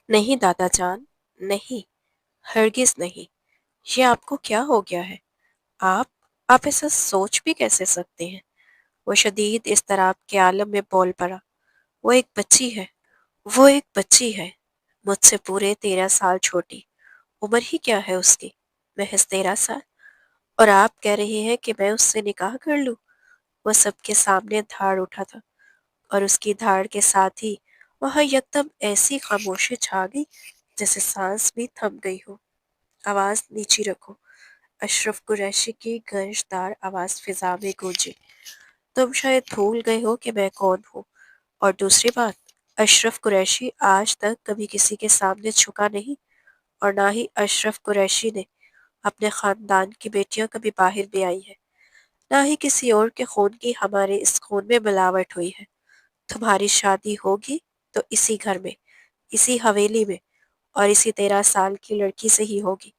نہیں دادا جان، نہیں، ہرگز نہیں۔ یہ آپ کو کیا ہو گیا ہے؟ آپ آپ ایسا سوچ بھی کیسے سکتے ہیں؟ وہ شدید اضطراب کے عالم میں بول پڑا۔ وہ ایک بچی ہے، وہ ایک بچی ہے، مجھ سے پورے 13 سال چھوٹی۔ عمر ہی کیا ہے اس کی؟ محض 13 سال۔ اور آپ کہہ رہی ہیں کہ میں اس سے نکاح کر لوں؟ وہ سب کے سامنے دھاڑ اٹھا تھا، اور اس کی دھاڑ کے ساتھ ہی وہاں یکدم ایسی خاموشی چھا گئی جیسے سانس بھی تھم گئی ہو۔ آواز نیچی رکھو، اشرف قریشی کی گنجدار آواز فضا میں گونجی۔ تم شاید بھول گئے ہو کہ میں کون ہوں، اور دوسری بات، اشرف قریشی آج تک کبھی کسی کے سامنے جھکا نہیں، اور نہ ہی اشرف قریشی نے اپنے خاندان کی بیٹیاں کبھی باہر بھی آئی ہیں، نہ ہی کسی اور کے خون کی ہمارے اس خون میں ملاوٹ ہوئی ہے۔ تمہاری شادی ہوگی تو اسی گھر میں، اسی حویلی میں، اور اسی 13 سال کی لڑکی سے ہی ہوگی۔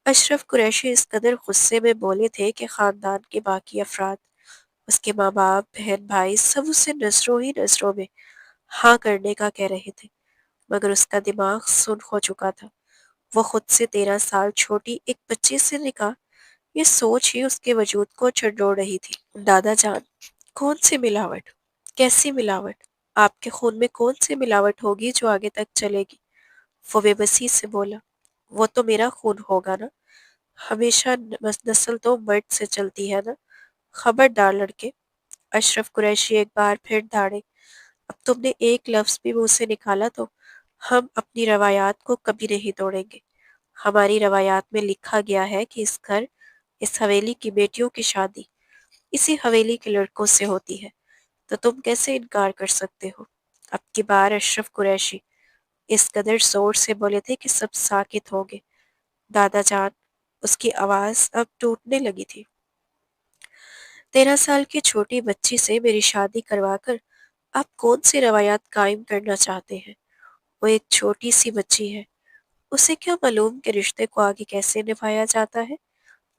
اشرف قریشی اس قدر غصے میں بولے تھے کہ خاندان کے باقی افراد، اس کے ماں باپ، بہن بھائی، سب اسے نظروں ہی نظروں میں ہاں کرنے کا کہہ رہے تھے، مگر اس کا دماغ سن ہو چکا تھا۔ وہ خود سے 13 سال چھوٹی ایک بچی سے نکاح، یہ سوچ ہی اس کے وجود کو جھنجھوڑ رہی تھی۔ دادا جان، کون سی ملاوٹ؟ کیسی ملاوٹ؟ آپ کے خون میں کون سی ملاوٹ ہوگی جو آگے تک چلے گی؟ وہ بے بسی سے بولا۔ وہ تو میرا خون ہوگا نا، ہمیشہ نسل تو مرد سے چلتی ہے نا۔ خبردار لڑکے، اشرف قریشی ایک بار پھر دھاڑے، اب تم نے ایک لفظ بھی منہ سے نکالا تو ہم اپنی روایات کو کبھی نہیں توڑیں گے۔ ہماری روایات میں لکھا گیا ہے کہ اس گھر، اس حویلی کی بیٹیوں کی شادی اسی حویلی کے لڑکوں سے ہوتی ہے، تو تم کیسے انکار کر سکتے ہو؟ اب کی بار اشرف قریشی اس قدر زور سے بولے تھے کہ سب ساکت ہو گئے۔ دادا جان، اس کی آواز اب ٹوٹنے لگی تھی، 13 سال کی چھوٹی بچی سے میری شادی کروا کر آپ کون سی روایات قائم کرنا چاہتے ہیں؟ وہ ایک چھوٹی سی بچی ہے، اسے کیا معلوم کہ رشتے کو آگے کیسے نبھایا جاتا ہے؟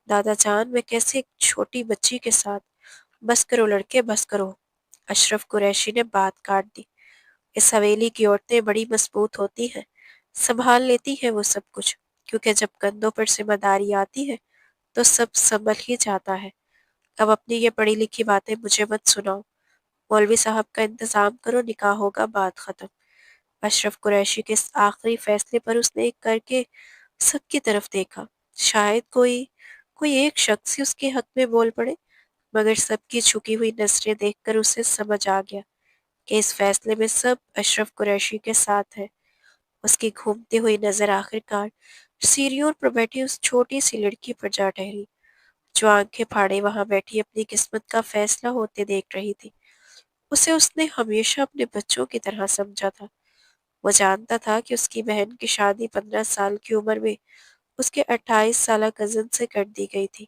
دادا جان، میں کیسے ایک چھوٹی بچی کے ساتھ؟ بس کرو لڑکے، بس کرو۔ اشرف قریشی نے بات کاٹ دی۔ اس حویلی کی عورتیں بڑی مضبوط ہوتی ہیں، سنبھال لیتی ہیں وہ سب کچھ، کیونکہ جب کندھوں پر ذمہ داری آتی ہے تو سب سنبھل ہی جاتا ہے۔ اب اپنی یہ پڑھی لکھی باتیں مجھے مت سناؤ، مولوی صاحب کا انتظام کرو، نکاح ہوگا، بات ختم۔ اشرف قریشی کے اس آخری فیصلے پر اس نے ایک کر کے سب کی طرف دیکھا، شاید کوئی ایک شخص ہی اس کے حق میں بول پڑے، مگر سب کی جھکی ہوئی نظریں دیکھ کر اسے سمجھ آ گیا کہ اس فیصلے میں سب اشرف قریشی کے ساتھ ہے۔ اس کی گھومتی ہوئی نظر آخرکار سیڑھیوں پر بیٹھی اس چھوٹی سی لڑکی پر جا ٹھہری، جو آنکھیں پھاڑے وہاں بیٹھی اپنی قسمت کا فیصلہ ہوتے دیکھ رہی تھی۔ اسے اس نے ہمیشہ اپنے بچوں کی طرح سمجھا تھا۔ وہ جانتا تھا کہ اس کی بہن کی شادی 15 سال کی عمر میں اس کے 28 سالہ کزن سے کر دی گئی تھی،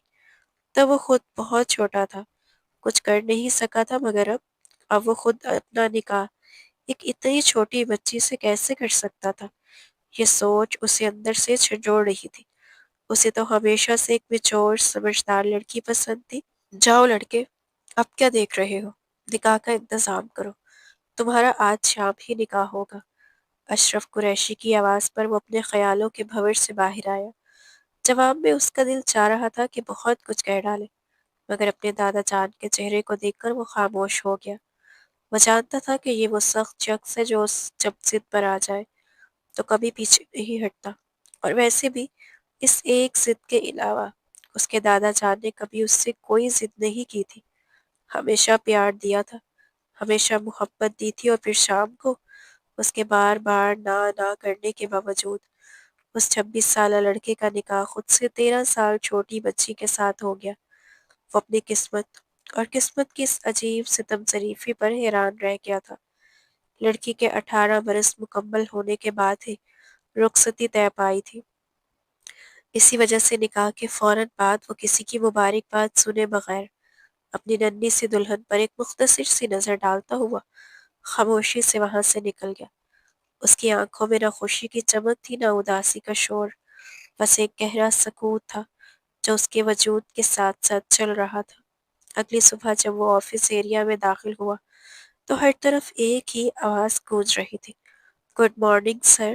تب وہ خود بہت چھوٹا تھا، کچھ کر نہیں سکا تھا، مگر اب وہ خود اپنا نکاح ایک اتنی چھوٹی بچی سے کیسے کر سکتا تھا؟ یہ سوچ اسے اندر سے جھنجھوڑ رہی تھی۔ اسے تو ہمیشہ سے ایک میچور سمجھدار لڑکی پسند تھی۔ جاؤ لڑکے، اب کیا دیکھ رہے ہو؟ نکاح کا انتظام کرو، تمہارا آج شام ہی نکاح ہوگا۔ اشرف قریشی کی آواز پر وہ اپنے خیالوں کے بھنور سے باہر آیا۔ جواب میں اس کا دل چاہ رہا تھا کہ بہت کچھ کہہ ڈالے، مگر اپنے دادا جان کے چہرے کو دیکھ کر وہ خاموش ہو گیا۔ وہ جانتا تھا کہ یہ وہ سخت شخص ہے جو جب ضد پر آ جائے تو کبھی پیچھے نہیں ہٹتا، اور ویسے بھی اس ایک ضد کے علاوہ اس کے دادا جان نے کبھی اس سے کوئی ضد نہیں کی تھی، ہمیشہ پیار دیا تھا، ہمیشہ محبت دی تھی، اور پھر شام کو اس کے بار بار نہ کرنے کے باوجود اس 26 سالہ لڑکے کا نکاح خود سے 13 سال چھوٹی بچی کے ساتھ ہو گیا۔ وہ اپنی قسمت اور قسمت کی اس عجیب ستم ظریفی پر حیران رہ گیا تھا۔ لڑکی کے 18 برس مکمل ہونے کے بعد ہی رخصتی طے پائی تھی۔ اسی وجہ سے نکاح کے فوراً بعد وہ کسی کی مبارکباد سنے بغیر اپنی ننھی سی دلہن پر ایک مختصر سی نظر ڈالتا ہوا خاموشی سے وہاں سے نکل گیا۔ اس کی آنکھوں میں نہ خوشی کی چمک تھی، نہ اداسی کا شور، بس ایک گہرا سکوت تھا جو اس کے وجود کے ساتھ ساتھ چل رہا تھا۔ اگلی صبح جب وہ آفس ایریا میں داخل ہوا تو ہر طرف ایک ہی آواز گونج رہی تھی، گڈ مارننگ سر۔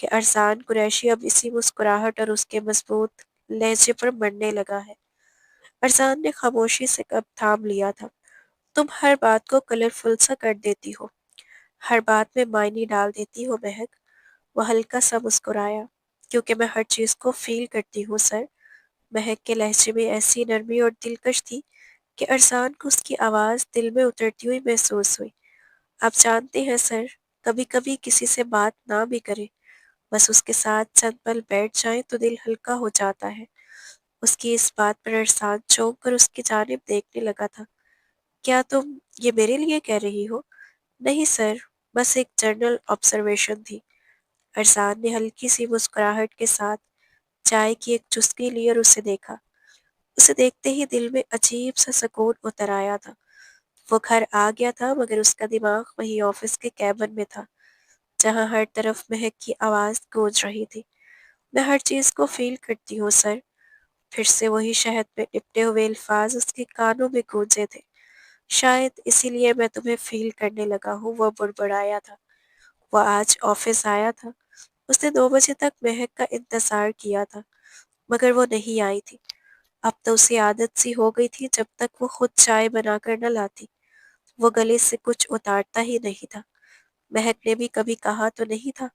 کہ ارسان قریشی اب اسی مسکراہٹ اور اس کے مضبوط لہجے پر مرنے لگا ہے۔ ارسان نے خاموشی سے کب تھام لیا تھا۔ تم ہر بات کو کلرفل سا کر دیتی ہو، ہر بات میں معنی ڈال دیتی ہو مہک۔ وہ ہلکا سا مسکرایا۔ کیونکہ میں ہر چیز کو فیل کرتی ہوں سر۔ مہک کے لہجے میں ایسی نرمی اور دلکش تھی کہ ارسان کو اس کی آواز دل میں اترتی ہوئی محسوس ہوئی۔ آپ جانتے ہیں سر، کبھی کبھی کسی سے بات نہ بھی کریں، بس اس کے ساتھ چند پل بیٹھ جائیں تو دل ہلکا ہو جاتا ہے۔ اس کی اس بات پر ارسان چونک کر اس کی جانب دیکھنے لگا تھا۔ کیا تم یہ میرے لیے کہہ رہی ہو؟ نہیں سر، بس ایک جنرل آبزرویشن تھی۔ ارسان نے ہلکی سی مسکراہٹ کے ساتھ چائے کی ایک چسکی لی اور اسے دیکھا۔ اسے دیکھتے ہی دل میں عجیب سا سکون اتر آیا تھا۔ وہ گھر آ گیا تھا مگر اس کا دماغ وہی آفس کے کیبن میں تھا، جہاں ہر طرف مہک کی آواز گونج رہی تھی۔ میں ہر چیز کو فیل کرتی ہوں سر۔ پھر سے وہی شہد میں لپٹے ہوئے الفاظ اس کے کانوں میں گونجے تھے۔ شاید اسی لیے میں تمہیں فیل کرنے لگا ہوں، وہ بڑبڑایا تھا۔ وہ آج آفس آیا تھا۔ اس نے 2 بجے تک مہک کا انتظار کیا تھا مگر وہ نہیں آئی تھی۔ اب تو اسے عادت سی ہو گئی تھی جب تک وہ خود چائے بنا کر نہ لاتی، وہ گلے سے کچھ اتارتا ہی نہیں تھا۔ مہک نے بھی کبھی کہا تو نہیں تھا،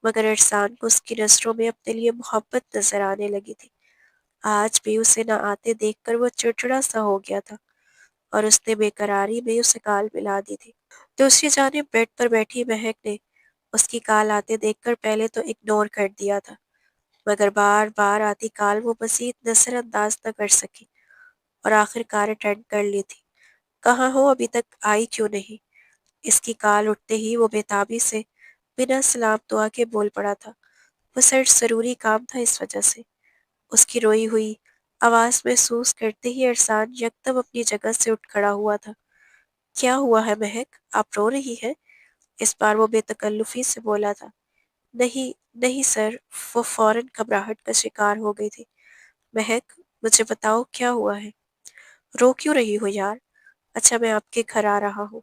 مگر ارسان کو اس کی نظروں میں اپنے لیے محبت نظر آنے لگی تھی۔ آج بھی اسے نہ آتے دیکھ کر وہ چڑچڑا سا ہو گیا تھا اور اس نے بے قراری میں اسے کال ملا دی تھی۔ دوسری جانب بیڈ پر بیٹھی مہک نے اس کی کال آتے دیکھ کر پہلے تو اگنور کر دیا تھا، مگر بار بار آتی کال وہ مزید نظر انداز نہ کر سکی اور آخر کار اٹینڈ کر لی تھی۔ کہاں ہو، ابھی تک آئی کیوں نہیں؟ اس کی کال اٹھتے ہی وہ بےتابی سے بنا سلام دعا کے بول پڑا تھا۔ وہ سر ضروری کام تھا اس وجہ سے۔ اس کی روئی ہوئی آواز محسوس کرتے ہی ارسان یکدم اپنی جگہ سے اٹھ کھڑا ہوا تھا۔ کیا ہوا ہے مہک، آپ رو رہی ہیں؟ اس بار وہ بے تکلفی سے بولا تھا۔ نہیں نہیں سر، وہ فوراً گھبراہٹ کا شکار ہو گئی تھی۔ مہک، مجھے بتاؤ کیا ہوا ہے؟ رو کیوں رہی ہو یار؟ اچھا میں آپ کے گھر آ رہا ہوں۔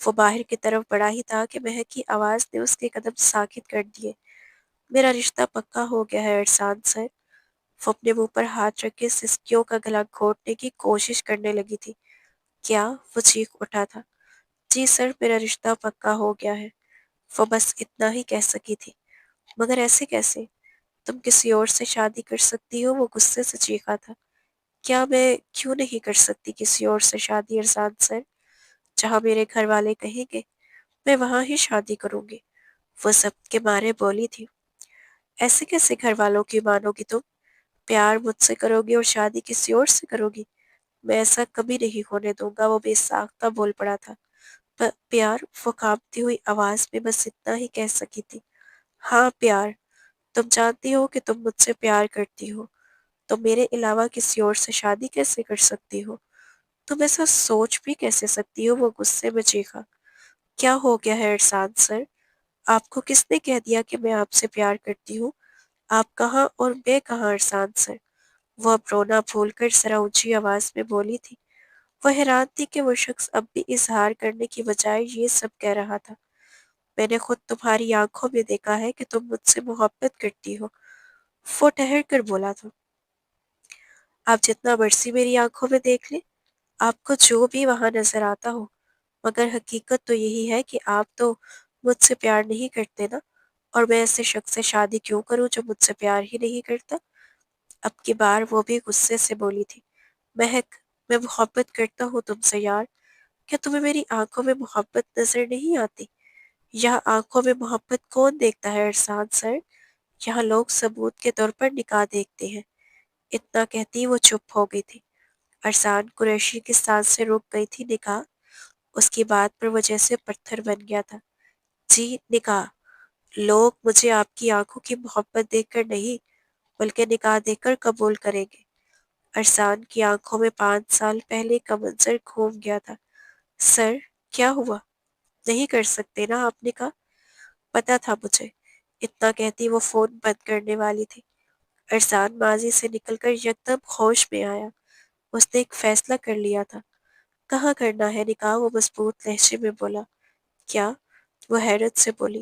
وہ باہر کی طرف بڑھا ہی تھا کہ مہک کی آواز نے اس کے قدم ساکت کر دیے۔ میرا رشتہ پکا ہو گیا ہے ارسان سر۔ وہ اپنے منہ پر ہاتھ رکھ کے سسکیوں کا گلا گھونٹنے کی کوشش کرنے لگی تھی۔ کیا؟ وہ چیخ اٹھا تھا۔ جی سر، میرا رشتہ پکا ہو گیا ہے۔ وہ بس اتنا ہی کہہ سکی تھی۔ مگر ایسے کیسے؟ تم کسی اور سے شادی کر سکتی ہو، وہ غصے سے چیخا تھا۔ کیا میں کیوں نہیں کر سکتی کسی اور سے شادی ارسان سر؟ جہاں میرے گھر والے کہیں گے میں وہاں ہی شادی کروں گی، وہ ضبط کے مارے بولی تھی۔ ایسے کیسے گھر والوں کی مانو گی تم؟ پیار مجھ سے کرو گی اور شادی کسی اور سے کرو گی؟ میں ایسا کبھی نہیں ہونے دوں گا، وہ بے ساختہ بول پڑا تھا۔ پیار؟ وہ کانپتی ہوئی آواز میں بس اتنا ہی کہہ سکی تھی۔ ہاں پیار۔ تم جانتی ہو کہ تم مجھ سے پیار کرتی ہو، تم میرے علاوہ کسی اور سے شادی کیسے کر سکتی ہو؟ تم ایسا سوچ بھی کیسے سکتی ہو؟ وہ غصے میں چیخا۔ کیا ہو گیا ہے ارسان سر؟ آپ کو کس نے کہہ دیا کہ میں آپ سے پیار کرتی ہوں؟ آپ کہاں اور میں کہاں ارسان سر؟ وہ اب رونا بھول کر ذرا اونچی آواز میں بولی تھی۔ وہ حیران تھی کہ وہ شخص اب بھی اظہار کرنے کی بجائے یہ سب کہہ رہا تھا۔ میں نے خود تمہاری آنکھوں میں دیکھا ہے کہ تم مجھ سے محبت کرتی ہو، وہ ٹھہر کر بولا تھا۔ آپ جتنا مرضی میری آنکھوں میں دیکھ لیں، آپ کو جو بھی وہاں نظر آتا ہو، مگر حقیقت تو یہی ہے کہ آپ تو مجھ سے پیار نہیں کرتے نا، اور میں ایسے شخص سے شادی کیوں کروں جو مجھ سے پیار ہی نہیں کرتا؟ اب کی بار وہ بھی غصے سے بولی تھی۔ مہک، میں محبت کرتا ہوں تم سے یار، کیا تمہیں میری آنکھوں میں محبت نظر نہیں آتی؟ یہاں آنکھوں میں محبت کون دیکھتا ہے ارسان سر؟ یہاں لوگ ثبوت کے طور پر نکاح دیکھتے ہیں۔ اتنا کہتی وہ چپ ہو گئی تھی۔ ارسان قریشی کی سانسیں رک گئی تھی۔ نکاح؟ اس کی بات پر وہ جیسے پتھر بن گیا تھا۔ جی نکاح۔ لوگ مجھے آپ کی آنکھوں کی محبت دیکھ کر نہیں بلکہ نکاح دیکھ کر قبول کریں گے۔ ارسان کی آنکھوں میں 5 سال پہلے کا منظر گھوم گیا تھا۔ سر، کیا ہوا؟ نہیں کر سکتے نا آپ نکاح؟ پتہ تھا مجھے۔ اتنا کہتی وہ فون بند کرنے والی تھی۔ ارسان ماضی سے نکل کر یکدم ہوش میں آیا۔ اس نے ایک فیصلہ کر لیا تھا۔ کہاں کرنا ہے نکاح؟ وہ مضبوط لہجے میں بولا۔ کیا؟ وہ حیرت سے بولی۔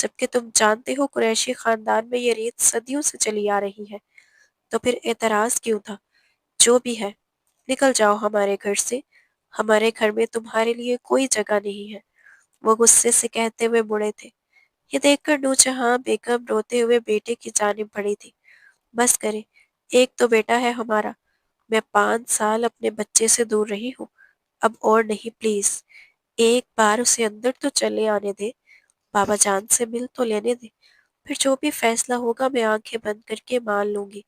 جبکہ تم جانتے ہو قریشی خاندان میں یہ ریت صدیوں سے چلی آ رہی ہے۔ تو پھر اعتراض کیوں تھا؟ جو بھی ہے، نکل جاؤ ہمارے گھر سے، ہمارے گھر میں تمہارے لیے کوئی جگہ نہیں ہے، وہ غصے سے کہتے ہوئے مڑے تھے۔ یہ دیکھ کر نورجہاں بیگم روتے ہوئے بیٹے کی جانب بڑھی تھی۔ بس کرے، ایک تو بیٹا ہے ہمارا، میں 5 سال اپنے بچے سے دور رہی ہوں، اب اور نہیں پلیز، ایک بار اسے اندر تو چلے آنے دے، بابا جان سے مل تو لینے دے، پھر جو بھی فیصلہ ہوگا میں آنکھیں بند کر کے مان لوں گی،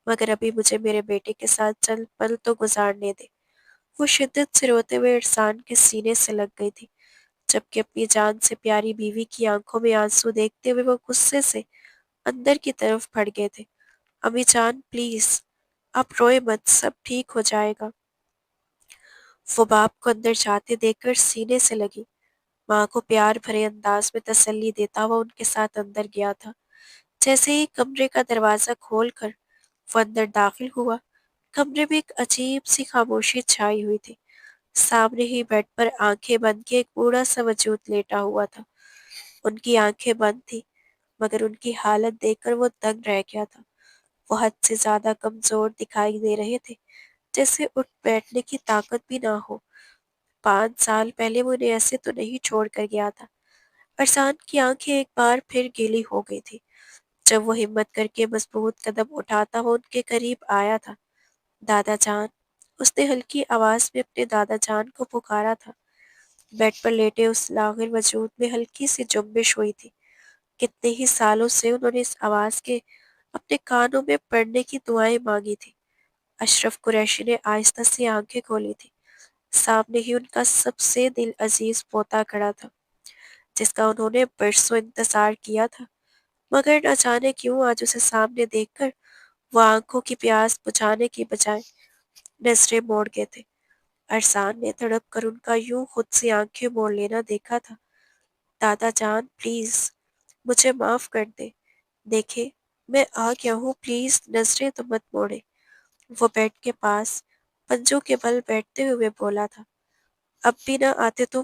مگر ابھی مجھے میرے بیٹے کے ساتھ چند پل تو گزارنے دے۔ وہ شدت سے روتے ہوئے عرصان کے سینے سے لگ گئی تھی، جبکہ اپنی جان سے پیاری بیوی کی آنکھوں میں آنسو دیکھتے ہوئے وہ غصے سے اندر کی طرف بڑھ گئے تھے۔ امی جان پلیز، آپ روئے مت، سب ٹھیک ہو جائے گا۔ وہ باپ کو اندر جاتے دیکھ کر سینے سے لگی، ماں کو پیار بھرے انداز میں تسلی دیتا ہوا ان کے ساتھ اندر گیا تھا۔ جیسے ہی کمرے کا دروازہ کھول کر وہ اندر داخل ہوا، کمرے میں ایک عجیب سی خاموشی چھائی ہوئی تھی۔ سامنے ہی بیڈ پر آنکھیں بند کے ایک بوڑھا سا وجود لیٹا ہوا تھا۔ ان کی آنکھیں بند تھی، مگر ان کی حالت دیکھ کر وہ دنگ رہ گیا تھا۔ وہ حد سے زیادہ کمزور دکھائی دے رہے تھے، جیسے اٹھ بیٹھنے کی طاقت بھی نہ ہو۔ 5 سال پہلے وہ انہیں ایسے تو نہیں چھوڑ کر گیا تھا۔ عرصان کی آنکھیں ایک بار پھر گیلی ہو گئی تھی جب وہ ہمت کر کے مضبوط قدم اٹھاتا ہوا ان کے قریب آیا تھا۔ دادا جان، اس نے ہلکی آواز میں اپنے دادا جان کو پکارا تھا۔ بیڈ پر لیٹے اس لاغر وجود میں ہلکی سی جنبش ہوئی تھی۔ کتنے ہی سالوں سے انہوں نے اس آواز کے اپنے کانوں میں پڑنے کی دعائیں مانگی تھی۔ اشرف قریشی نے آہستہ سے آنکھیں کھولی تھی۔ سامنے ہی ان کا سب سے دل عزیز پوتا کھڑا تھا، جس کا انہوں نے برسوں انتظار کیا تھا، مگر نہ جانے کیوں آج اسے سامنے دیکھ کر وہ آنکھوں کی پیاس بجھانے کی بجائے نظریں موڑ گئے تھے۔ عرصان نے تڑپ کر ان کا یوں خود سے آنکھیں موڑ لینا دیکھا تھا۔ دادا جان پلیز، مجھے معاف کر دے، دیکھے میں آ گیا ہوں، پلیز نظریں تو مت موڑے۔ وہ بیڈ کے پاس پنجوں کے بل بیٹھتے ہوئے بولا تھا۔ اب بھی نہ آتے تو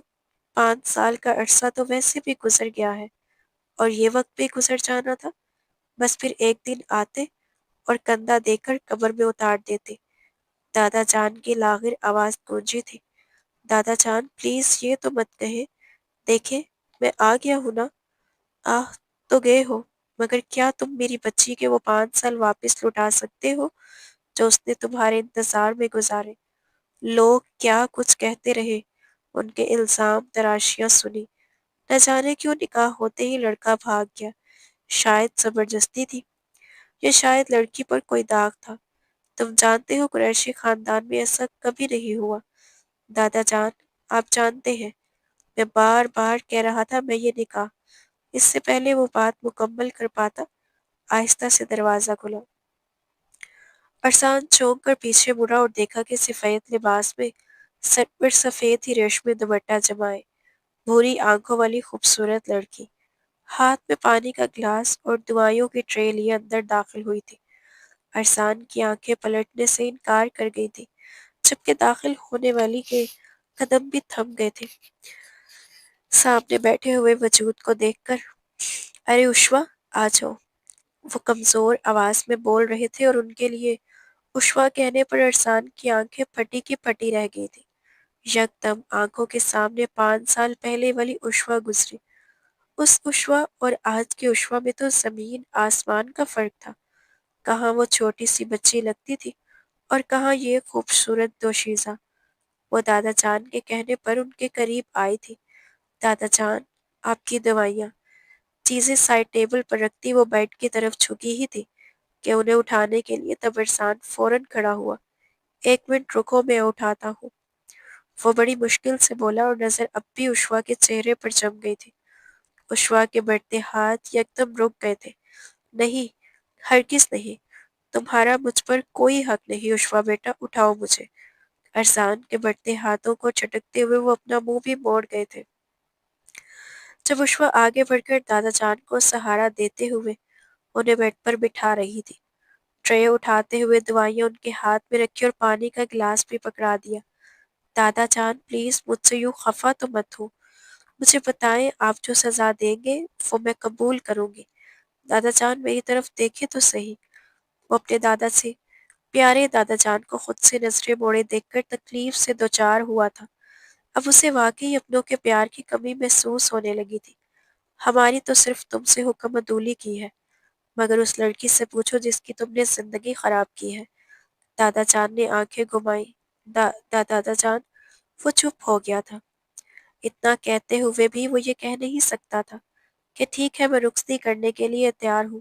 5 سال کا عرصہ تو ویسے بھی گزر گیا ہے، اور یہ وقت بھی گزر جانا تھا، بس پھر ایک دن آتے اور کندھا دے کر قبر میں اتار دیتے۔ دادا جان کی لاغر آواز گونجی تھی۔ دادا جان پلیز یہ تو مت کہے، دیکھیں میں آ گیا ہوں نا، آہ تو گئے ہو، مگر کیا تم میری بچی کے وہ 5 سال واپس لوٹا سکتے ہو جو اس نے تمہارے انتظار میں گزارے؟ لوگ کیا کچھ کہتے رہے، ان کے الزام تراشیاں سنی، نہ جانے کیوں نکاح ہوتے ہی لڑکا بھاگ گیا، شاید زبردستی تھی، یا شاید لڑکی پر کوئی داغ تھا۔ تم جانتے ہو قریشی خاندان میں ایسا کبھی نہیں ہوا۔ دادا جان، آپ جانتے ہیں، میں بار بار کہہ رہا تھا میں یہ نکاح، اس سے پہلے وہ بات مکمل کر پاتا۔ آہستہ سے دروازہ کھلا۔ عرصان چونک کر پیچھے مڑا اور دیکھا کہ سفید لباس میں سر پر سفید ہی ریشمی دوپٹہ جمائے بھوری آنکھوں والی خوبصورت لڑکی ہاتھ میں پانی کا گلاس اور دعائیوں کی ٹرے لیے اندر داخل ہوئی تھی۔ عرصان کی آنکھیں پلٹنے سے انکار کر گئی تھی، جبکہ داخل ہونے والی کے قدم بھی تھم گئے تھے۔ سامنے بیٹھے ہوئے وجود کو دیکھ کر، ارے عشوہ، آ جاؤ، وہ کمزور آواز میں بول رہے تھے، اور ان کے لیے عشوہ کہنے پر عرصان کی آنکھیں پھٹی کی پھٹی رہ گئی تھی۔ یکدم آنکھوں کے سامنے 5 سال پہلے والی عشوہ گزری۔ اس عشوہ اور آج کے عشوہ میں تو زمین آسمان کا فرق تھا۔ کہاں وہ چھوٹی سی بچی لگتی تھی، اور کہاں یہ خوبصورت دوشیزہ۔ وہ دادا جان کے کہنے پر ان کے قریب آئی تھی۔ دادا جان، آپ کی دوائیاں۔ چیزیں سائڈ ٹیبل پر رکھتی وہ بیڈ کی طرف جھکی ہی تھی کہ انہیں اٹھانے کے لیے تب عرصان فوراً کھڑا ہوا۔ 1 منٹ رکو، میں اٹھاتا ہوں، وہ بڑی مشکل سے بولا، اور نظر اب بھی عشوہ کے چہرے پر جم گئی تھی۔ عشوہ کے بڑھتے ہاتھ یکدم رک گئے تھے۔ نہیں، ہرگز نہیں، تمہارا مجھ پر کوئی حق نہیں عشوہ بیٹا، اٹھاؤ مجھے۔ عرصان کے بڑھتے ہاتھوں کو جھٹکتے ہوئے وہ اپنا منہ بھی موڑ گئے تھے۔ جب عشوہ آگے بڑھ کر دادا جان کو سہارا دیتے ہوئے انہیں بیڈ پر بٹھا رہی تھی، ٹرے اٹھاتے ہوئے دوائیاں ان کے ہاتھ میں رکھی اور پانی کا گلاس بھی پکڑا دیا۔ دادا جان پلیز مجھ سے یوں خفا تو مت ہو، مجھے بتائیں، آپ جو سزا دیں گے وہ میں قبول کروں گی۔ دادا جان میری طرف دیکھے تو صحیح۔ وہ اپنے دادا سے، پیارے دادا جان کو خود سے نظریں موڑے دیکھ کر تکلیف سے دوچار ہوا تھا۔ اب اسے واقعی اپنوں کے پیار کی کمی محسوس ہونے لگی تھی۔ ہماری تو صرف تم سے حکم عدولی کی ہے، مگر اس لڑکی سے پوچھو جس کی تم نے زندگی خراب کی ہے۔ دادا جان نے آنکھیں گھمائی۔ دادا جان، وہ چپ ہو گیا تھا۔ اتنا کہتے ہوئے بھی وہ یہ کہہ نہیں سکتا تھا کہ ٹھیک ہے، میں رخصتی کرنے کے لیے تیار ہوں۔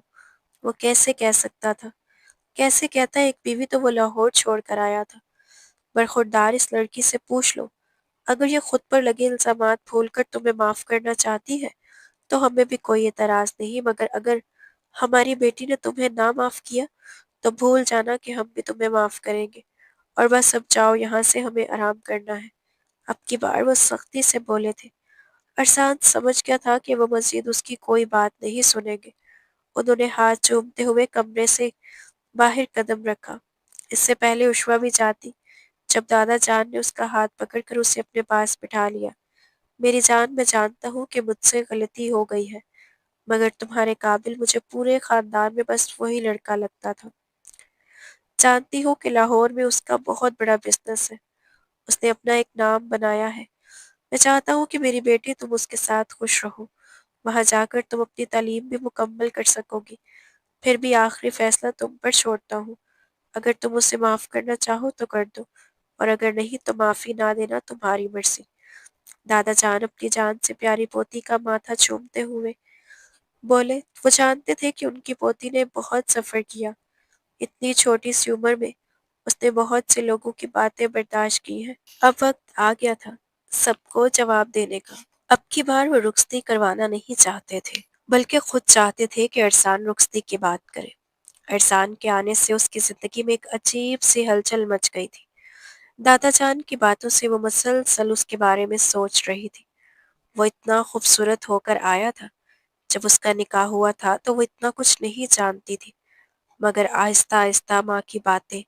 وہ کیسے کہہ سکتا تھا؟ کیسے کہتا؟ ایک بیوی تو وہ لاہور چھوڑ کر آیا تھا۔ برخوردار اس لڑکی سے پوچھ لو، اگر یہ خود پر لگے الزامات بھول کر تمہیں معاف کرنا چاہتی ہے تو ہمیں بھی کوئی اعتراض نہیں، مگر اگر ہماری بیٹی نے تمہیں نہ معاف کیا تو بھول جانا کہ ہم بھی تمہیں معاف کریں گے، اور بس اب جاؤ یہاں سے، ہمیں آرام کرنا ہے۔ اب کی بار وہ سختی سے بولے تھے۔ ارسلان سمجھ گیا تھا کہ وہ مزید اس کی کوئی بات نہیں سنیں گے۔ انہوں نے ہاتھ چومتے ہوئے کمرے سے باہر قدم رکھا، اس سے پہلے عشوہ بھی جاتی، جب دادا جان نے اس کا ہاتھ پکڑ کر اسے اپنے پاس بٹھا لیا۔ میری جان، میں جانتا ہوں کہ مجھ سے غلطی ہو گئی ہے، مگر تمہارے قابل مجھے پورے خاندان میں بس وہی لڑکا لگتا تھا۔ جانتی ہوں کہ لاہور میں اس کا بہت بڑا بزنس ہے، اس نے اپنا ایک نام بنایا ہے۔ میں چاہتا ہوں کہ میری بیٹی تم اس کے ساتھ خوش رہو، وہاں جا کر تم اپنی تعلیم بھی مکمل کر سکو گی۔ پھر بھی آخری فیصلہ تم پر چھوڑتا ہوں، اگر تم اسے معاف کرنا چاہو تو کر دو، اور اگر نہیں تو معافی نہ دینا تمہاری مرضی۔ دادا جان اپنی جان سے پیاری پوتی کا ماتھا چومتے ہوئے بولے۔ وہ جانتے تھے کہ ان کی پوتی نے بہت سفر کیا، اتنی چھوٹی سی عمر میں اس نے بہت سے لوگوں کی باتیں برداشت کی ہیں۔ اب وقت آ گیا تھا سب کو جواب دینے کا۔ اب کی بار وہ رخصتی کروانا نہیں چاہتے تھے، بلکہ خود چاہتے تھے کہ ارسلان رخصتی کی بات کرے۔ ارسلان کے آنے سے اس کی زندگی میں ایک عجیب سی ہلچل مچ گئی تھی۔ دادا جان کی باتوں سے وہ مسلسل اس کے بارے میں سوچ رہی تھی۔ وہ اتنا خوبصورت ہو کر آیا تھا، جب اس کا نکاح ہوا تھا تو وہ اتنا کچھ نہیں جانتی تھی، مگر آہستہ آہستہ ماں کی باتیں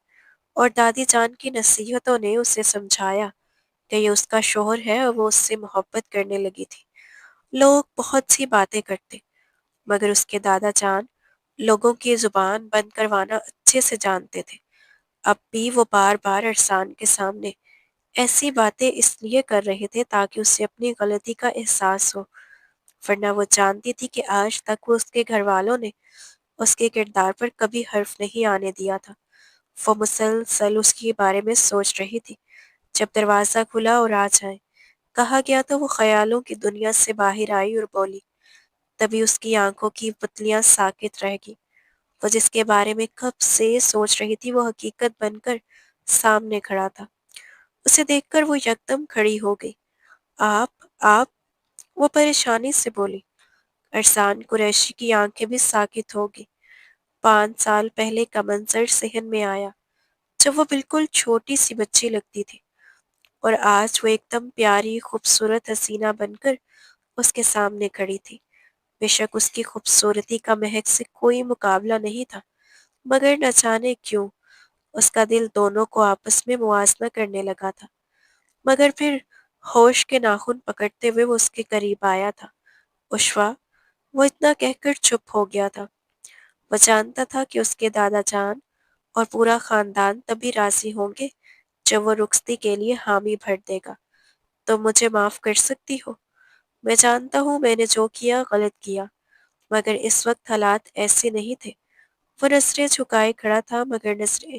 اور دادی جان کی نصیحتوں نے اسے سمجھایا کہ یہ اس کا شوہر ہے اور وہ اس سے محبت کرنے لگی تھی۔ لوگ بہت سی باتیں کرتے، مگر اس کے دادا جان لوگوں کی زبان بند کروانا اچھے سے جانتے تھے۔ اب بھی وہ بار بار ارسلان کے سامنے ایسی باتیں اس لیے کر رہے تھے تاکہ اسے اپنی غلطی کا احساس ہو، ورنہ وہ جانتی تھی کہ آج تک وہ اس کے گھر والوں نے اس کے کردار پر کبھی حرف نہیں آنے دیا تھا۔ وہ مسلسل اس کے بارے میں سوچ رہی تھی۔ جب دروازہ کھلا اور آ جائیں کہا گیا تو وہ خیالوں کی دنیا سے باہر آئی اور بولی۔ تبھی اس کی آنکھوں کی پتلیاں ساکت رہ گئی۔ وہ جس کے بارے میں کب سے سوچ رہی تھی وہ حقیقت بن کر سامنے کھڑا تھا۔ اسے دیکھ کر وہ یکدم کھڑی ہو گئی۔ آپ وہ پریشانی سے بولی۔ ارسلان قریشی کی آنکھیں بھی ساکت ہو گئی۔ 5 سال پہلے کا منظر ذہن میں آیا جب وہ بالکل چھوٹی سی بچی لگتی تھی، اور آج وہ ایک دم پیاری خوبصورت حسینہ بن کر اس کے سامنے کھڑی تھی۔ بے شک اس کی خوبصورتی کا مہک سے کوئی مقابلہ نہیں تھا، مگر نہ جانے کیوں اس کا دل دونوں کو آپس میں موازنہ کرنے لگا تھا۔ مگر پھر ہوش کے ناخن پکڑتے ہوئے وہ اس کے قریب آیا تھا۔ عشوہ، وہ اتنا کہہ کر چپ ہو گیا تھا۔ وہ جانتا تھا کہ اس کے دادا جان اور پورا خاندان تبھی راضی ہوں گے جب وہ رخصتی کے لیے حامی بھر دے گا۔ تم مجھے معاف کر سکتی ہو؟ میں جانتا ہوں میں نے جو کیا غلط کیا، مگر اس وقت حالات ایسے نہیں تھے۔ وہ نظریں جھکائے کھڑا تھا، مگر نظریں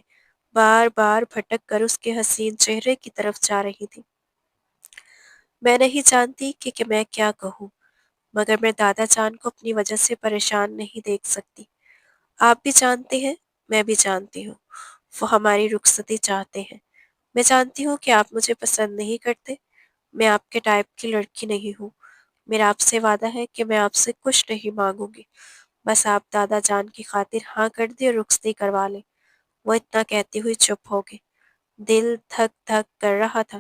بار بار بھٹک کر اس کے حسین چہرے کی طرف جا رہی تھی۔ میں نہیں جانتی کہ میں کیا کہوں، مگر میں دادا جان کو اپنی وجہ سے پریشان نہیں دیکھ سکتی۔ آپ بھی جانتے ہیں، میں بھی جانتی ہوں، وہ ہماری رخصتی چاہتے ہیں۔ میں جانتی ہوں کہ آپ مجھے پسند نہیں کرتے، میں آپ کے ٹائپ کی لڑکی نہیں ہوں۔ میرا آپ سے وعدہ ہے کہ میں آپ سے کچھ نہیں مانگوں گی، بس آپ دادا جان کی خاطر ہاں کر دیں اور رخصتی کروا لیں۔ وہ اتنا کہتی ہوئی چپ ہو گئی۔ دل دھک دھک کر رہا تھا۔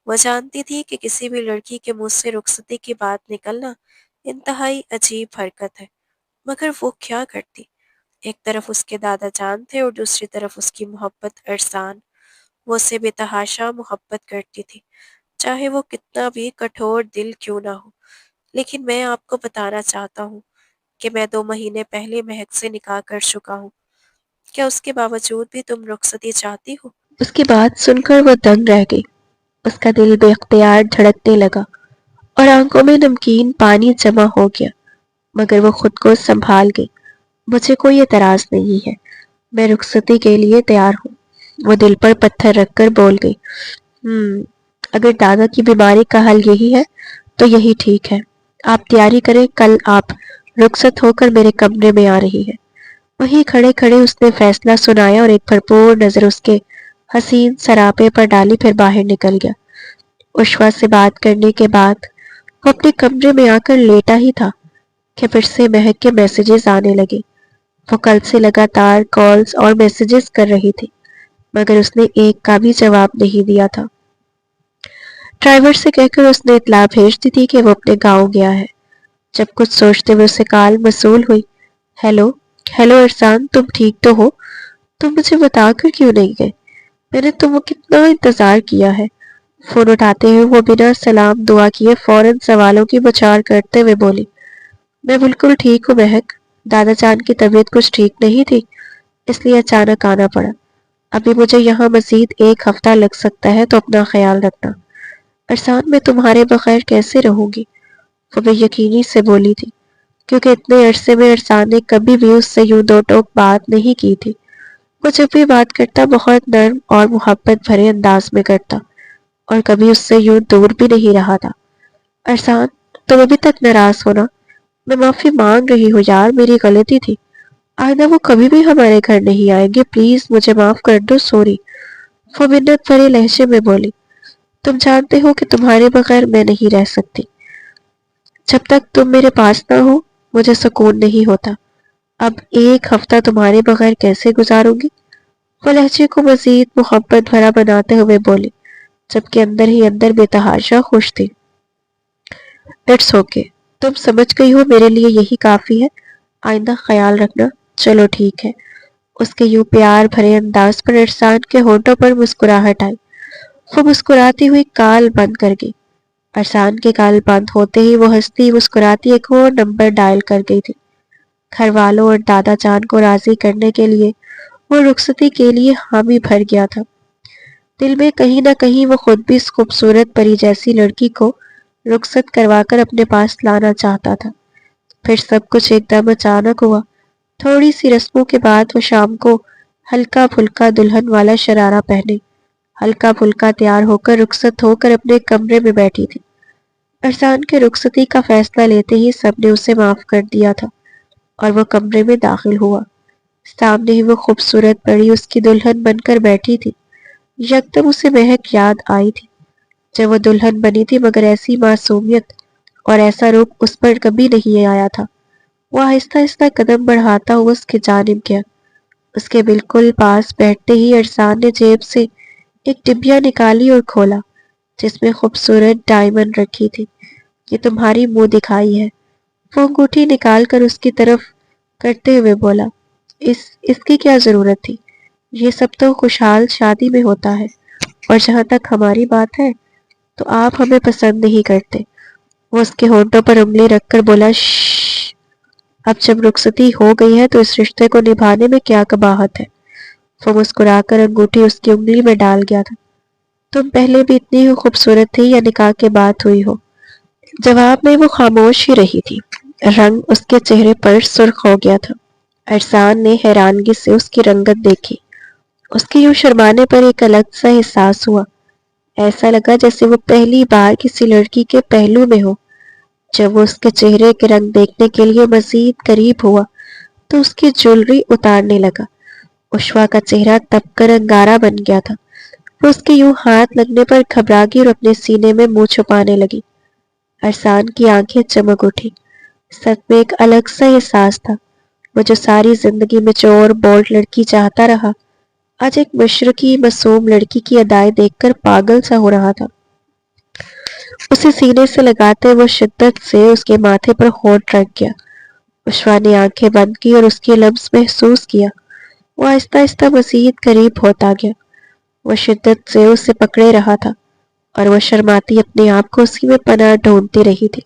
وہ جانتی تھی کہ کسی بھی لڑکی کے منہ سے رخصتی کی بات نکلنا انتہائی عجیب حرکت ہے، مگر وہ کیا کرتی؟ ایک طرف اس کے دادا جان تھے اور دوسری طرف اس کی محبت ارسلان۔ وہ اسے بے تحاشا محبت کرتی تھی، چاہے وہ کتنا بھی کٹھور دل کیوں نہ ہو۔ لیکن میں آپ کو بتانا چاہتا ہوں کہ میں 2 مہینے پہلے مہک سے نکاح کر چکا ہوں۔ کیا اس کے باوجود بھی تم رخصتی چاہتی ہو؟ اس کی بات سن کر وہ دنگ رہ گئی۔ اس کا دل بے اختیار دھڑکنے لگا اور آنکھوں میں نمکین پانی جمع ہو گیا، مگر وہ خود کو سنبھال گئی۔ مجھے کوئی اعتراض نہیں ہے، میں رخصتی کے لیے تیار ہوں۔ وہ دل پر پتھر رکھ کر بول گئی۔ اگر دادا کی بیماری کا حل یہی ہے تو یہی ٹھیک ہے۔ آپ تیاری کریں، کل آپ رخصت ہو کر میرے کمرے میں آ رہی ہے۔ وہیں کھڑے کھڑے اس نے فیصلہ سنایا اور ایک بھرپور نظر اس کے حسین سراپے پر ڈالی، پھر باہر نکل گیا۔ عشوہ سے بات کرنے کے بعد وہ اپنے کمرے میں آ کر لیٹا ہی تھا کہ پھر سے مہک کے میسیجز آنے لگے۔ وہ کل سے لگاتار کالز اور میسیجز کر رہی تھی، مگر اس نے ایک کا بھی جواب نہیں دیا تھا۔ ڈرائیور سے کہہ کر اس نے اطلاع بھیج دی تھی کہ وہ اپنے گاؤں گیا ہے۔ جب کچھ سوچتے ہوئے اسے کال موصول ہوئی۔ ہیلو ہیلو عرفان، تم ٹھیک تو ہو؟ تم مجھے بتا کر کیوں نہیں گئے؟ میں نے تم کتنا انتظار کیا ہے۔ فون اٹھاتے ہوئے وہ بنا سلام دعا کیے فوراً سوالوں کی بچھاڑ کرتے ہوئے بولی۔ میں بالکل ٹھیک ہوں مہک، دادا جان کی طبیعت کچھ ٹھیک نہیں تھی، اس لیے اچانک آنا پڑا۔ ابھی مجھے یہاں مزید 1 ہفتہ لگ سکتا ہے، تو اپنا خیال رکھنا۔ عرفان، میں تمہارے بغیر کیسے رہوں گی؟ وہ بے یقینی سے بولی تھی، کیونکہ اتنے عرصے میں عرفان نے کبھی بھی اس سے یوں دو ٹوک بات نہیں کی تھی۔ وہ جب بھی بات کرتا بہت نرم اور محبت بھرے انداز میں کرتا، اور کبھی اس سے یوں دور بھی نہیں رہا تھا۔ عرفان، تم ابھی تک ناراض ہونا؟ میں معافی مانگ رہی ہوں یار، میری غلطی تھی۔ آئندہ وہ کبھی بھی ہمارے گھر نہیں آئیں گے، پلیز مجھے معاف کر دو، سوری۔ وہ منت بھرے لہجے میں بولی۔ تم جانتے ہو کہ تمہارے بغیر میں نہیں رہ سکتی۔ جب تک تم میرے پاس نہ ہو مجھے سکون نہیں ہوتا۔ اب 1 ہفتہ تمہارے بغیر کیسے گزاروں گی؟ وہ لہجے کو مزید محبت بھرا بناتے ہوئے بولی، جبکہ اندر ہی اندر بے تحاشا خوش تھی۔ اٹس اوکے، تم سمجھ گئی ہو، میرے لیے یہی کافی ہے۔ آئندہ خیال رکھنا۔ چلو ٹھیک ہے۔ اس کے یوں پیار بھرے انداز پر عرفان کے ہونٹوں پر مسکراہٹ آئی۔ وہ مسکراتی ہوئی کال بند کر گئی۔ عرفان کے کال بند ہوتے ہی وہ ہنستی مسکراتی ایک اور نمبر ڈائل کر گئی تھی۔ گھر والوں اور دادا جان کو راضی کرنے کے لیے وہ رخصتی کے لیے حامی بھر گیا تھا۔ دل میں کہیں نہ کہیں وہ خود بھی اس خوبصورت پری جیسی لڑکی کو رخصت کروا کر اپنے پاس لانا چاہتا تھا۔ پھر سب کچھ ایک دم اچانک ہوا۔ تھوڑی سی رسموں کے بعد وہ شام کو ہلکا پھلکا دلہن والا شرارہ پہنے ہلکا پھلکا تیار ہو کر رخصت ہو کر اپنے کمرے میں بیٹھی تھی۔ عرفان کے رخصتی کا فیصلہ لیتے ہی سب نے اسے معاف کر دیا تھا اور وہ کمرے میں داخل ہوا۔ سامنے ہی وہ خوبصورت پری اس کی دلہن بن کر بیٹھی تھی۔ یکدم اسے مہک یاد آئی تھی، جب وہ دلہن بنی تھی، مگر ایسی معصومیت اور ایسا روپ اس پر کبھی نہیں آیا تھا۔ وہ آہستہ آہستہ قدم بڑھاتا ہوا اس کی جانب گیا۔ اس کے بالکل پاس بیٹھتے ہی عرفان نے جیب سے ایک ڈبیا نکالی اور کھولا، جس میں خوبصورت ڈائمنڈ رکھی تھی۔ یہ تمہاری منہ دکھائی ہے، وہ انگوٹھی نکال کر اس کی طرف کرتے ہوئے بولا۔ اس کی کیا ضرورت تھی؟ یہ سب تو خوشحال شادی میں ہوتا ہے، اور جہاں تک ہماری بات ہے تو آپ ہمیں پسند نہیں کرتے۔ وہ اس کے ہونٹوں پر انگلی رکھ کر بولا، شش، اب جب رخصتی ہو گئی ہے تو اس رشتے کو نبھانے میں کیا قباحت ہے؟ وہ مسکرا کر انگوٹھی اس کی انگلی میں ڈال گیا تھا۔ تم پہلے بھی اتنی ہی خوبصورت تھی یا نکاح کے بعد ہوئی ہو؟ جواب میں وہ خاموش ہی رہی تھی۔ رنگ اس کے چہرے پر سرخ ہو گیا تھا۔ عرفان نے حیرانگی سے اس کی رنگت دیکھی۔ اس کے یوں شرمانے پر ایک الگ سا احساس ہوا۔ ایسا لگا جیسے وہ پہلی بار کسی لڑکی کے پہلو میں ہو۔ جب وہ اس کے چہرے کے رنگ دیکھنے کے لیے مزید قریب ہوا تو اس کی جویلری اتارنے لگا۔ عشوہ کا چہرہ تپ کر انگارہ بن گیا تھا۔ وہ اس کے یوں ہاتھ لگنے پر گھبرا گئی اور اپنے سینے میں منہ چھپانے لگی۔ عرفان کی آنکھیں چمک اٹھی۔ سچ میں ایک الگ سا احساس تھا۔ وہ جو ساری زندگی میں چور بولٹ لڑکی چاہتا رہا، آج ایک مشرقی معصوم لڑکی کی ادائیں دیکھ کر پاگل سا ہو رہا تھا۔ اسے سینے سے لگاتے وہ شدت سے اس کے ماتھے پر ہونٹ رکھ گیا۔ عشوہ نے آنکھیں بند کی اور اس کے لمس محسوس کیا۔ وہ آہستہ آہستہ مزید قریب ہوتا گیا۔ وہ شدت سے اسے پکڑے رہا تھا اور وہ شرماتی اپنے آپ کو اسی میں پناہ ڈھونڈتی رہی تھی۔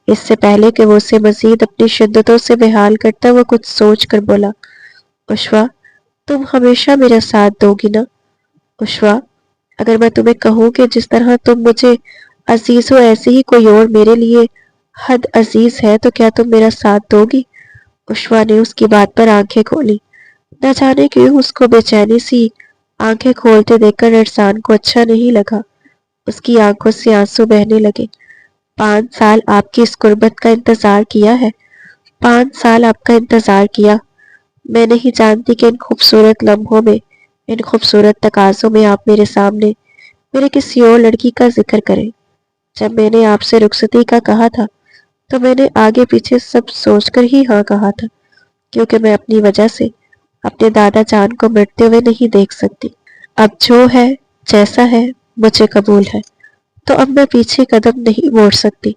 اس سے پہلے کہ وہ اسے مزید اپنی شدتوں سے بحال کرتا وہ کچھ سوچ کر بولا، عشوہ تم ہمیشہ میرا ساتھ دو گی نا؟ عشوہ اگر میں تمہیں کہوں کہ جس طرح تم مجھے عزیز ہو ایسے ہی کوئی اور میرے لیے حد عزیز ہے تو کیا تم میرا ساتھ دو گی؟ عشوہ نے اس کی بات پر آنکھیں کھولی۔ نہ جانے کیوں اس کو بے چینی سی آنکھیں کھولتے دیکھ کر عرصان کو اچھا نہیں لگا۔ اس کی آنکھوں سے آنسو بہنے لگے۔ 5 سال آپ کی اس قربت کا انتظار کیا ہے، 5 سال آپ کا انتظار کیا۔ میں نہیں جانتی کہ ان خوبصورت لمحوں میں، ان خوبصورت تقاضوں میں آپ میرے سامنے میرے کسی اور لڑکی کا ذکر کریں۔ جب میں نے آپ سے رخصتی کا کہا تھا تو میں نے آگے پیچھے سب سوچ کر ہی ہاں کہا تھا، کیونکہ میں اپنی وجہ سے اپنے دادا جان کو مرتے ہوئے نہیں دیکھ سکتی۔ اب جو ہے جیسا ہے مجھے قبول ہے، تو اب میں پیچھے قدم نہیں موڑ سکتی۔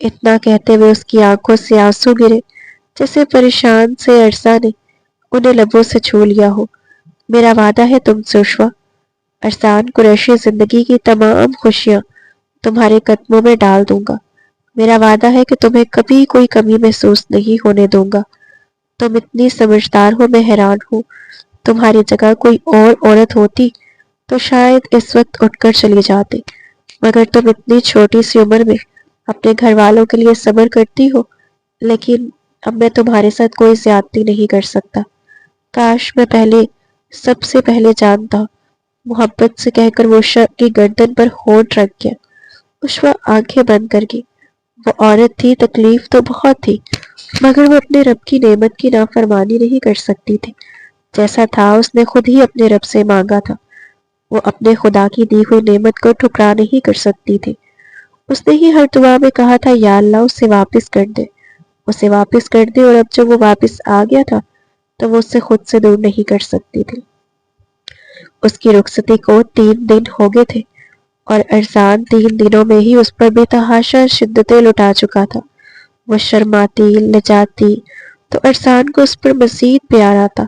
اتنا کہتے ہوئے اس کی آنکھوں سے آنسو گرے، جیسے پریشان سے عرصہ نے انہیں لبوں سے چھو لیا ہو۔ میرا وعدہ ہے تم سے عشوہ، عرصان قریشی زندگی کی تمام خوشیاں تمہارے قدموں میں ڈال دوں گا۔ میرا وعدہ ہے کہ تمہیں کبھی کوئی کمی محسوس نہیں ہونے دوں گا۔ تم اتنی سمجھدار ہو، میں حیران ہوں۔ تمہاری جگہ کوئی اور عورت ہوتی تو شاید اس وقت اٹھ کر چلی جاتی، مگر تم اتنی چھوٹی سی عمر میں اپنے گھر والوں کے لیے صبر کرتی ہو۔ لیکن اب میں تمہارے ساتھ کوئی زیادتی نہیں کر سکتا۔ کاش میں پہلے سب سے پہلے جانتا۔ محبت سے کہہ کر وہ شخص کی گردن پر ہونٹ رکھ گیا۔ عشوہ آنکھیں بند کر گئی۔ وہ عورت تھی، تکلیف تو بہت تھی، مگر وہ اپنے رب کی نعمت کی نافرمانی نہیں کر سکتی تھی۔ جیسا تھا اس نے خود ہی اپنے رب سے مانگا تھا، وہ اپنے خدا کی دی ہوئی نعمت کو ٹھکرا نہیں کر سکتی تھی۔ اس نے ہی ہر دعا میں کہا تھا یا اللہ اسے واپس کر دے، اسے واپس کر دے، اور اب جب وہ واپس آ گیا تھا تو وہ اسے خود سے دور نہیں کر سکتی تھی۔ اس کی رخصتی کو 3 دن ہو گئے تھے اور عرصان 3 دنوں میں ہی اس پر بے تحاشا شدتیں لٹا چکا تھا۔ وہ شرماتی، لجاتی تو عرصان کو اس پر مزید پیار آتا۔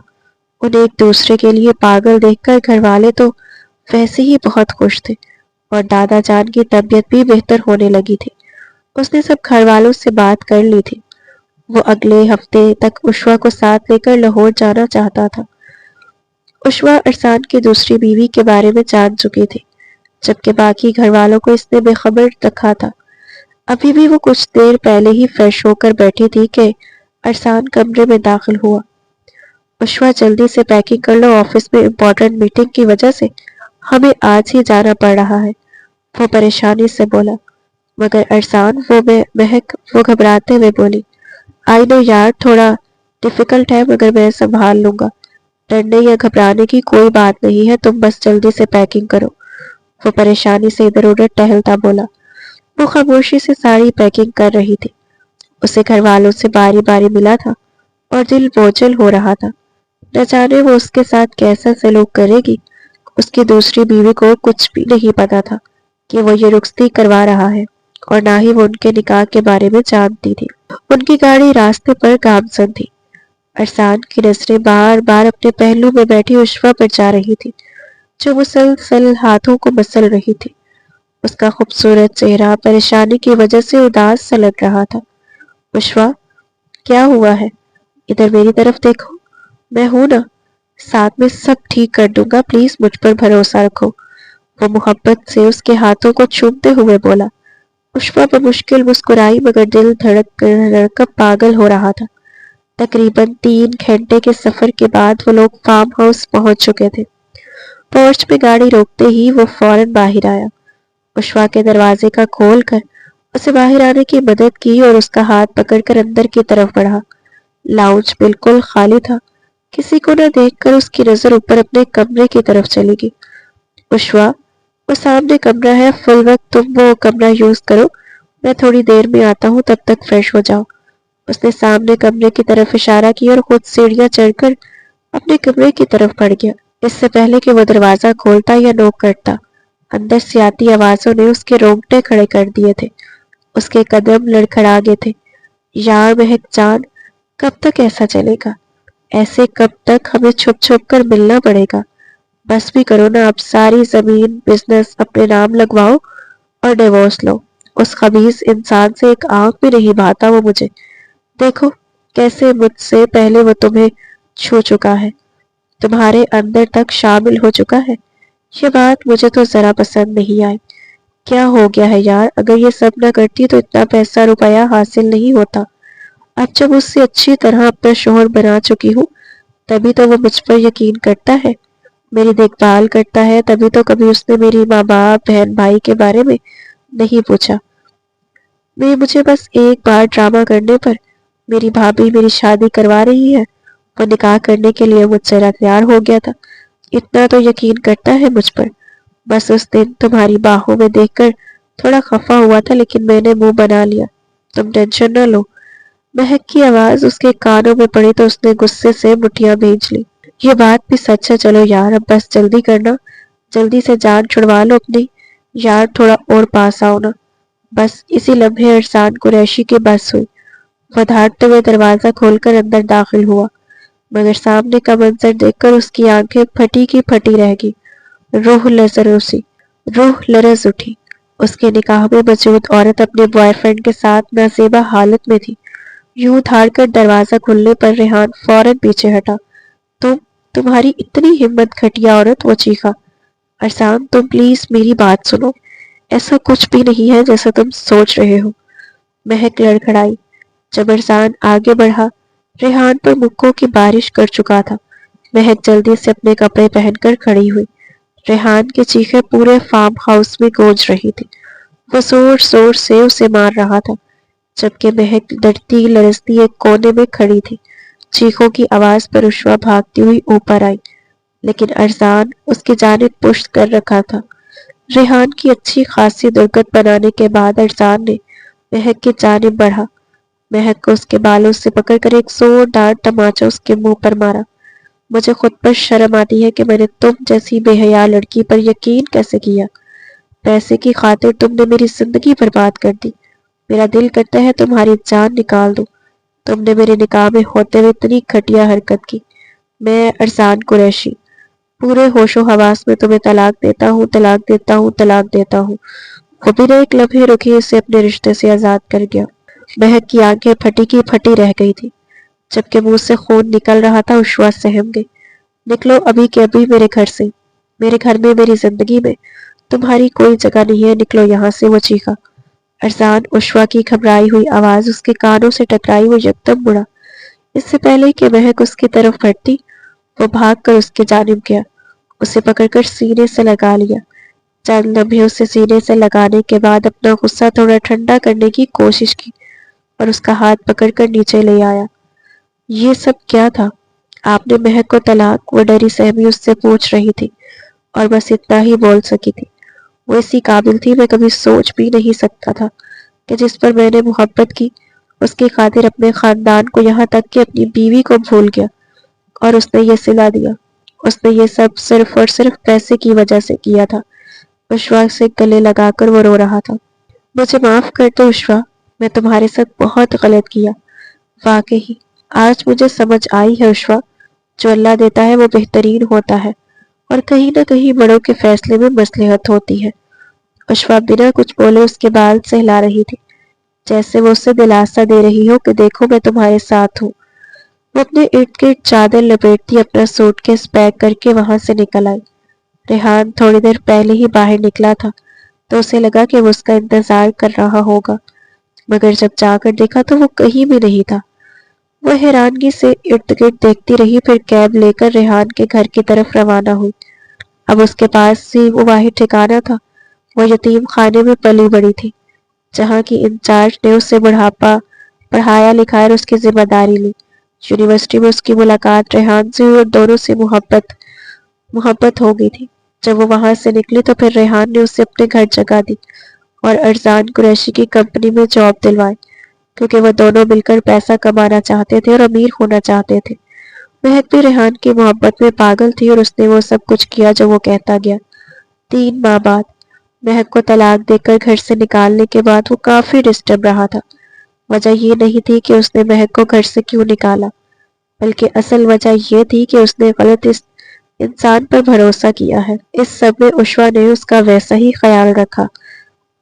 انہیں ایک دوسرے کے لیے پاگل دیکھ کر گھر والے تو ویسے ہی بہت خوش تھے، اور دادا جان کی طبیعت بھی بہتر ہونے لگی تھی۔ اس نے سب گھر والوں سے بات کر لی تھی۔ وہ اگلے ہفتے تک عشوہ کو ساتھ لے کر لاہور جانا چاہتا تھا۔ عشوہ عرصان کی دوسری بیوی کے بارے میں جان چکی تھی، جبکہ باقی گھر والوں کو اس نے بے خبر رکھا تھا۔ ابھی بھی وہ کچھ دیر پہلے ہی فریش ہو کر بیٹھی تھی کہ عرصان کمرے میں داخل ہوا۔ عشوہ جلدی سے پیکنگ کر لو، آفس میں امپورٹنٹ میٹنگ کی وجہ سے ہمیں آج ہی جانا پڑ رہا ہے، وہ پریشانی سے بولا۔ مگر عرصان وہ گھبراتے ہوئے بولی، آئی نو یار تھوڑا ڈیفیکلٹ ہے مگر میں سنبھال لوں گا، ڈرنے یا گھبرانے کی کوئی بات نہیں ہے، تم بس جلدی سے پیکنگ کرو، وہ پریشانی سے ادھر ادھر ٹہلتا بولا۔ وہ خاموشی سے ساری پیکنگ کر رہی تھی۔ اسے گھر والوں سے باری باری ملا تھا اور دل بوجھل ہو رہا تھا۔ نہ جانے وہ اس کے ساتھ کیسا سلوک کرے گی۔ اس کی دوسری بیوی کو کچھ بھی نہیں پتا تھا کہ وہ یہ رخصتی کروا رہا ہے، اور نہ ہی وہ ان کے نکاح کے بارے میں جانتی تھی۔ ان کی گاڑی راستے پر گامزن تھی۔ عرصان کی نظریں بار بار اپنے پہلو میں بیٹھی عشوہ پر جا رہی تھی، جو مسلسل ہاتھوں کو مسل رہی تھی۔ اس کا خوبصورت چہرہ پریشانی کی وجہ سے اداس سا لگ رہا تھا۔ عشوہ کیا ہوا ہے؟ ادھر میری طرف دیکھو، میں ہوں نا، ساتھ میں سب ٹھیک کر دوں گا، پلیز مجھ پر بھروسہ رکھو، وہ محبت سے اس کے ہاتھوں کو چومتے ہوئے بولا۔ عشوہ بمشکل مسکرائی مگر دل دھڑک کر پاگل ہو رہا تھا۔ تقریباً 3 گھنٹے کے سفر کے بعد وہ لوگ فارم ہاؤس پہنچ چکے تھے۔ پورچ پہ گاڑی روکتے ہی وہ فوراً باہر آیا۔ عشوہ کے دروازے کا کھول کر اسے باہر آنے کی مدد کی اور اس کا ہاتھ پکڑ کر اندر کی طرف بڑھا۔ لاؤنج بالکل خالی تھا۔ کسی کو نہ دیکھ کر اس کی نظر اوپر اپنے کمرے کی طرف چلی گئی۔ عشوہ وہ سامنے کمرہ ہے، فی الوقت تم وہ کمرہ یوز کرو، میں تھوڑی دیر میں آتا ہوں، تب تک فریش ہو جاؤ۔ اس نے سامنے کمرے کی طرف اشارہ کیا اور خود سیڑھیاں چڑھ کر اپنے کمرے کی طرف بڑھ گیا۔ اس سے پہلے کہ وہ دروازہ کھولتا یا نوک کرتا، اندر سے آتی آوازوں نے اس کے رونگٹے کھڑے کر دیے تھے۔ اس کے قدم لڑکھڑا گئے تھے۔ یار مہک جان، کب تک ایسا چلے گا؟ ایسے کب تک ہمیں چھپ چھپ کر ملنا پڑے گا؟ بس بھی کرو نا، اب ساری زمین بزنس اپنے نام لگواؤ اور ڈیورس لو۔ اس خبیث انسان سے ایک آنکھ بھی نہیں بھاتا وہ مجھے۔ دیکھو کیسے مجھ سے پہلے وہ تمہیں چھو چکا ہے، تمہارے اندر تک شامل ہو چکا ہے۔ یہ بات مجھے تو ذرا پسند نہیں آئی۔ کیا ہو گیا ہے یار، اگر یہ سب نہ کرتی تو اتنا پیسہ روپیہ حاصل نہیں ہوتا۔ اب جب اس سے اچھی طرح اپنا شوہر بنا چکی ہوں تبھی تو وہ مجھ پر یقین کرتا ہے، میری دیکھ بھال کرتا ہے، تبھی تو کبھی اس نے میری ماں باپ بہن بھائی کے بارے میں نہیں پوچھا۔ مجھے بس ایک بار ڈرامہ کرنے پر میری بھابھی میری شادی کروا رہی ہے، وہ نکاح کرنے کے لیے مجھ سے تیار ہو گیا تھا، اتنا تو یقین کرتا ہے مجھ پر۔ بس اس دن تمہاری باہوں میں دیکھ کر تھوڑا خفا ہوا تھا، لیکن میں نے منہ بنا لیا۔ تم ٹینشن نہ لو۔ مہک کی آواز اس کے کانوں میں پڑی تو اس نے غصے سے مٹھیاں بھیج لی۔ یہ بات بھی سچ ہے، چلو یار اب بس جلدی کرنا، جلدی سے جان چھڑوا لو اپنی، یار تھوڑا اور پاس آؤ نا۔ بس اسی لمحے عرصان قریشی کی بس ہوئی، وہ دھاڑتے ہوئے دروازہ کھول کر اندر داخل ہوا، مگر سامنے کا منظر دیکھ کر اس کی آنکھیں پھٹی کی پھٹی رہ گئی، روح لرز اٹھی۔ اس کے نکاح میں موجود عورت اپنے بوائے فرینڈ کے ساتھ نازیبا حالت میں تھی۔ یوں دھاڑ کر دروازہ کھلنے پر ریحان فوراً پیچھے ہٹا۔ تمہاری اتنی ہمت گھٹیا عورت، وہ چیخا۔ عرصان تم پلیز میری بات سنو، ایسا کچھ بھی نہیں ہے جیسا تم سوچ رہے ہو۔ مہک لڑکھڑائی۔ جب عرصان آگے بڑھا ریحان پر مکوں کی بارش کر چکا تھا۔ مہک جلدی سے اپنے کپڑے پہن کر کھڑی ہوئی۔ ریحان کی چیخیں پورے فارم ہاؤس میں گونج رہی تھی، وہ زور زور سے اسے مار رہا تھا، جبکہ مہک ڈرتی لرزتی ایک کونے میں کھڑی تھی۔ چیخوں کی آواز پر عشوہ بھاگتی ہوئی اوپر آئی، لیکن عرصان اس کی جانب پشت کر رکھا تھا۔ ریحان کی اچھی خاصی درگت بنانے کے بعد عرصان نے مہک کی جانب بڑھا، مہک کو اس کے بالوں سے پکڑ کر ایک زوردار تماچا اس کے منہ پر مارا۔ مجھے خود پر شرم آتی ہے کہ میں نے تم جیسی بے حیا لڑکی پر یقین کیسے کیا۔ پیسے کی خاطر تم نے میری زندگی برباد کر دی، میرا دل کرتا ہے تمہاری جان نکال دوں۔ تم نے میرے نکاح میں ہوتے ہوئے اتنی گھٹیا حرکت کی۔ میں عرصان قریشی پورے ہوش و حواس میں تمہیں طلاق دیتا ہوں، طلاق دیتا ہوں، طلاق دیتا ہوں۔ وہ بنا ایک لمحے رکے اسے اپنے رشتے سے آزاد کر گیا۔ مہک کی آنکھیں پھٹی کی پھٹی رہ گئی تھی، جبکہ منہ سے خون نکل رہا تھا۔ عشوہ سہم گئی۔ نکلو ابھی کے ابھی میرے گھر سے، میرے گھر میں، میری زندگی میں تمہاری کوئی جگہ نہیں ہے، نکلو یہاں سے، وہ چیخا۔ عرصان عشوہ کی گھبرائی ہوئی آواز اس کے کانوں سے ٹکرائی، وہ یکدم مڑا۔ اس سے پہلے کہ مہک اس کی طرف بڑھتی وہ بھاگ کر اس کی جانب گیا، اسے پکڑ کر سینے سے لگا لیا۔ چند لمحے اسے سینے سے لگانے کے بعد اپنا غصہ تھوڑا ٹھنڈا کرنے کی کوشش کی اور اس کا ہاتھ پکڑ کر نیچے لے آیا۔ یہ سب کیا تھا؟ آپ نے مہک کو طلاق، وہ ڈری سہمی اس سے پوچھ رہی تھی اور بس اتنا ہی بول سکی تھی۔ وہ اسی قابل تھی، میں کبھی سوچ بھی نہیں سکتا تھا کہ جس پر میں نے محبت کی اس کی خاطر اپنے خاندان کو، یہاں تک کہ اپنی بیوی کو بھول گیا، اور اس نے یہ صلہ دیا۔ اس نے یہ سب صرف اور صرف پیسے کی وجہ سے کیا تھا۔ عشوہ سے گلے لگا کر وہ رو رہا تھا۔ مجھے معاف کر دو عشوہ، میں تمہارے ساتھ بہت غلط کیا، واقعی آج مجھے سمجھ آئی ہے عشوہ، جو اللہ دیتا ہے وہ بہترین ہوتا ہے، اور کہیں نہ کہیں بڑوں کے فیصلے میں مصلحت ہوتی ہے۔ عشوہ بنا کچھ بولے اس کے بال سہلا رہی تھی، جیسے وہ اسے دلاسا دے رہی ہو کہ دیکھو میں تمہارے ساتھ ہوں۔ وہ اپنے ارد گرد چادر لپیٹتی اپنا سوٹ کیس پیک کر کے وہاں سے نکل آئی۔ ریحان تھوڑی دیر پہلے ہی باہر نکلا تھا تو اسے لگا کہ وہ اس کا انتظار کر رہا ہوگا، مگر جب جا کر دیکھا تو وہ کہیں بھی نہیں تھا۔ وہ حیرانگی سے ارد گرد دیکھتی رہی، پھر کیب لے کر ریحان کے گھر کی طرف روانہ ہوئی۔ اب اس کے پاس ہی وہ واحد ٹھکانہ تھا، وہ یتیم خانے میں پلی بڑی تھی، جہاں کی انچارج نے اسے بڑھاپا پڑھایا لکھایا اور اس کی ذمہ داری لی۔ یونیورسٹی میں اس کی ملاقات ریحان سے ہوئی اور دونوں سے محبت ہو گئی تھی۔ جب وہ وہاں سے نکلی تو پھر ریحان نے اسے اپنے گھر جگہ دی اور عرصان قریشی کی کمپنی میں جاب دلوائی، کیونکہ وہ دونوں مل کر پیسہ کمانا چاہتے تھے اور امیر ہونا چاہتے تھے۔ مہک بھی ریحان کی محبت میں پاگل تھی اور اس نے وہ سب کچھ کیا جو وہ کہتا گیا۔ 3 ماہ بعد مہک کو طلاق دے کر گھر سے نکالنے کے بعد وہ کافی ڈسٹرب رہا تھا۔ وجہ یہ نہیں تھی کہ اس نے مہک کو گھر سے کیوں نکالا، بلکہ اصل وجہ یہ تھی کہ اس نے غلط انسان پر بھروسہ کیا ہے۔ اس سب میں عشوہ نے اس کا ویسا ہی خیال رکھا